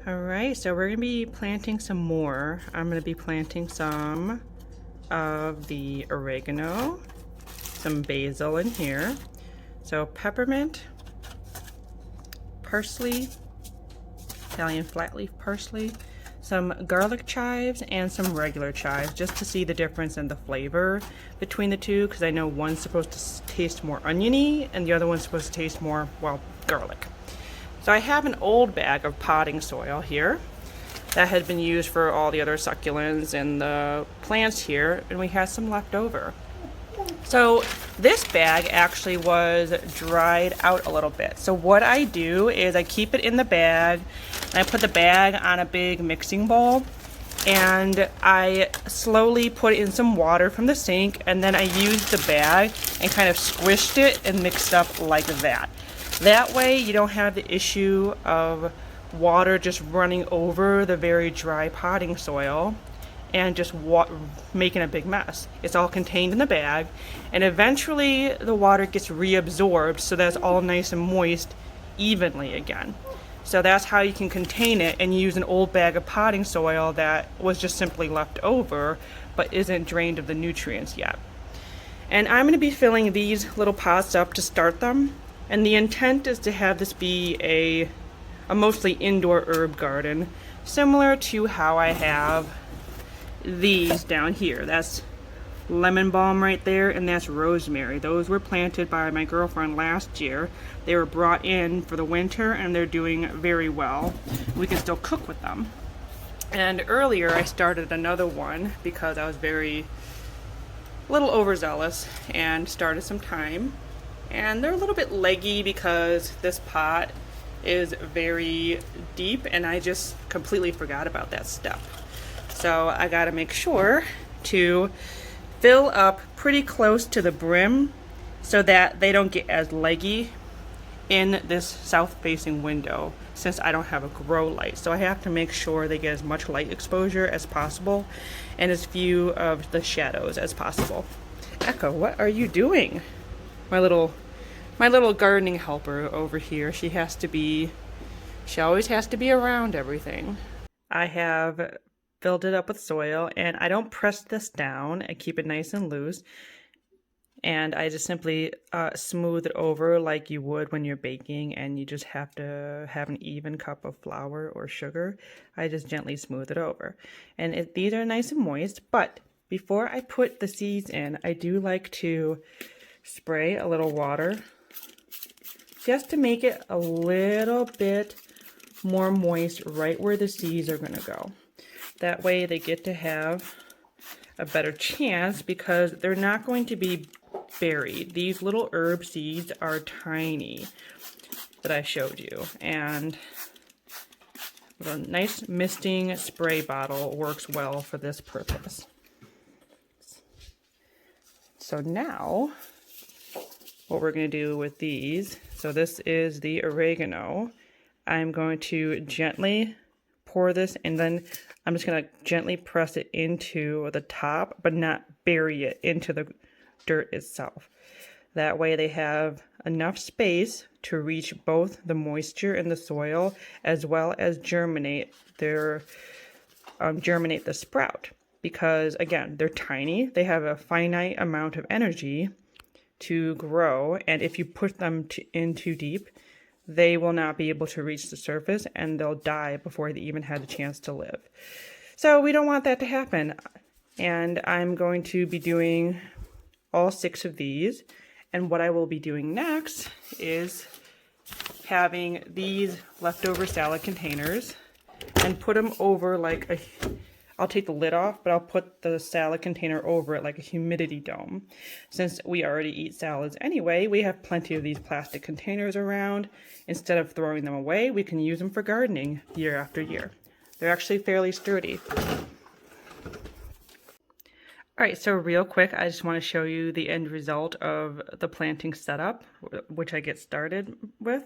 All right, so we're gonna be planting some more. I'm gonna be planting some of the oregano, some basil in here. So peppermint, parsley, Italian flatleaf parsley, some garlic chives, and some regular chives, just to see the difference in the flavor between the two, because I know one's supposed to taste more oniony and the other one's supposed to taste more, well, garlic. So I have an old bag of potting soil here that had been used for all the other succulents and the plants here, and we had some left over. So this bag actually was dried out a little bit. So what I do is I keep it in the bag, and I put the bag on a big mixing bowl, and I slowly put in some water from the sink, and then I used the bag and kind of squished it and mixed up like that. That way you don't have the issue of water just running over the very dry potting soil and just making a big mess. It's all contained in the bag, and eventually the water gets reabsorbed so that's all nice and moist evenly again. So that's how you can contain it and use an old bag of potting soil that was just simply left over but isn't drained of the nutrients yet. And I'm going to be filling these little pots up to start them, and the intent is to have this be a mostly indoor herb garden, similar to how I have these down here. That's lemon balm right there, and that's rosemary. Those were planted by my girlfriend last year. They were brought in for the winter and they're doing very well. We can still cook with them. And earlier I started another one because I was a little overzealous and started some thyme. And they're a little bit leggy because this pot is very deep and I just completely forgot about that step. So I gotta make sure to fill up pretty close to the brim so that they don't get as leggy in this south-facing window, since I don't have a grow light. So I have to make sure they get as much light exposure as possible and as few of the shadows as possible. Echo, what are you doing? My little gardening helper over here. She always has to be around everything. I have filled it up with soil, and I don't press this down. I keep it nice and loose, and I just simply smooth it over like you would when you're baking and you just have to have an even cup of flour or sugar. I just gently smooth it over, and these are nice and moist. But before I put the seeds in, I do like to spray a little water just to make it a little bit more moist right where the seeds are going to go. That way they get to have a better chance because they're not going to be buried. These little herb seeds are tiny that I showed you, and a nice misting spray bottle works well for this purpose. So now what we're going to do with these, so this is the oregano. I'm going to gently pour this, and then I'm just going to gently press it into the top, but not bury it into the dirt itself. That way they have enough space to reach both the moisture in the soil as well as germinate the sprout. Because again, they're tiny, they have a finite amount of energy to grow, and if you put them in too deep, they will not be able to reach the surface and they'll die before they even had a chance to live. So we don't want that to happen. And I'm going to be doing all 6 of these. And what I will be doing next is having these leftover salad containers and put them over I'll take the lid off, but I'll put the salad container over it like a humidity dome. Since we already eat salads anyway, we have plenty of these plastic containers around. Instead of throwing them away, we can use them for gardening year after year. They're actually fairly sturdy. All right, so real quick, I just want to show you the end result of the planting setup, which I get started with.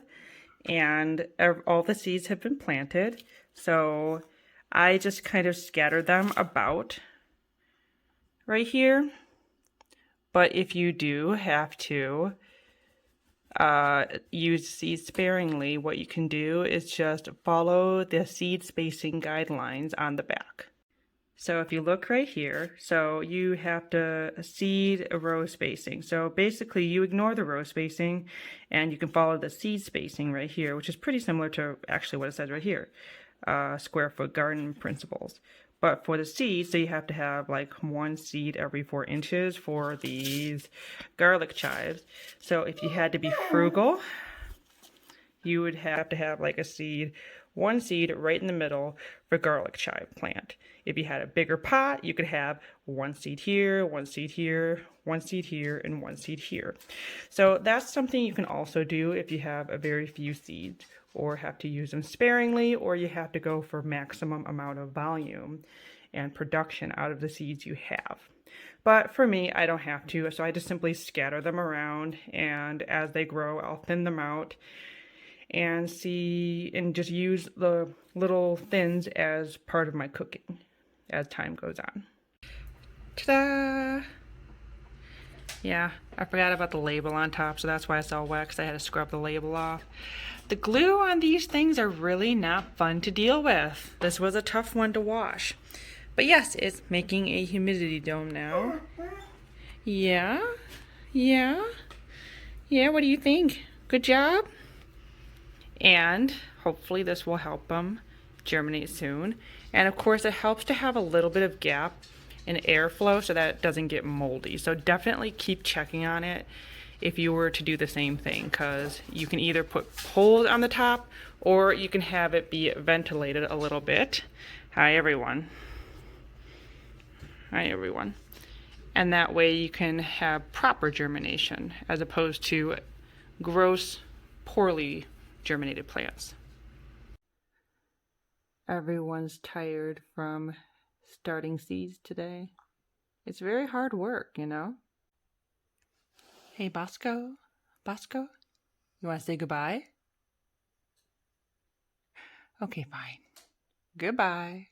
And all the seeds have been planted. So I just kind of scattered them about right here. But if you do have to use seeds sparingly, what you can do is just follow the seed spacing guidelines on the back. So if you look right here, so you have to seed a row spacing. So basically you ignore the row spacing and you can follow the seed spacing right here, which is pretty similar to actually what it says right here, square foot garden principles. But for the seeds, so you have to have like 1 seed every 4 inches for these garlic chives. So if you had to be frugal, you would have to have like a seed, 1 seed right in the middle for garlic chive plant. If you had a bigger pot, you could have 1 seed here, 1 seed here, 1 seed here, and 1 seed here. So that's something you can also do if you have a very few seeds, or have to use them sparingly, or you have to go for maximum amount of volume and production out of the seeds you have. But for me, I don't have to, so I just simply scatter them around, and as they grow, I'll thin them out and just use the little thins as part of my cooking as time goes on. Ta-da! Yeah, I forgot about the label on top, so that's why it's all wet, because I had to scrub the label off. The glue on these things are really not fun to deal with. This was a tough one to wash. But yes, it's making a humidity dome now. Yeah? Yeah? Yeah, what do you think? Good job? And hopefully this will help them germinate soon. And of course it helps to have a little bit of gap in airflow so that it doesn't get moldy. So definitely keep checking on it if you were to do the same thing, because you can either put holes on the top or you can have it be ventilated a little bit. Hi everyone. Hi everyone. And that way you can have proper germination as opposed to gross, poorly germinated plants. Everyone's tired from starting seeds today. It's very hard work, you know? Hey, Bosco? Bosco? You want to say goodbye? Okay, fine. Goodbye.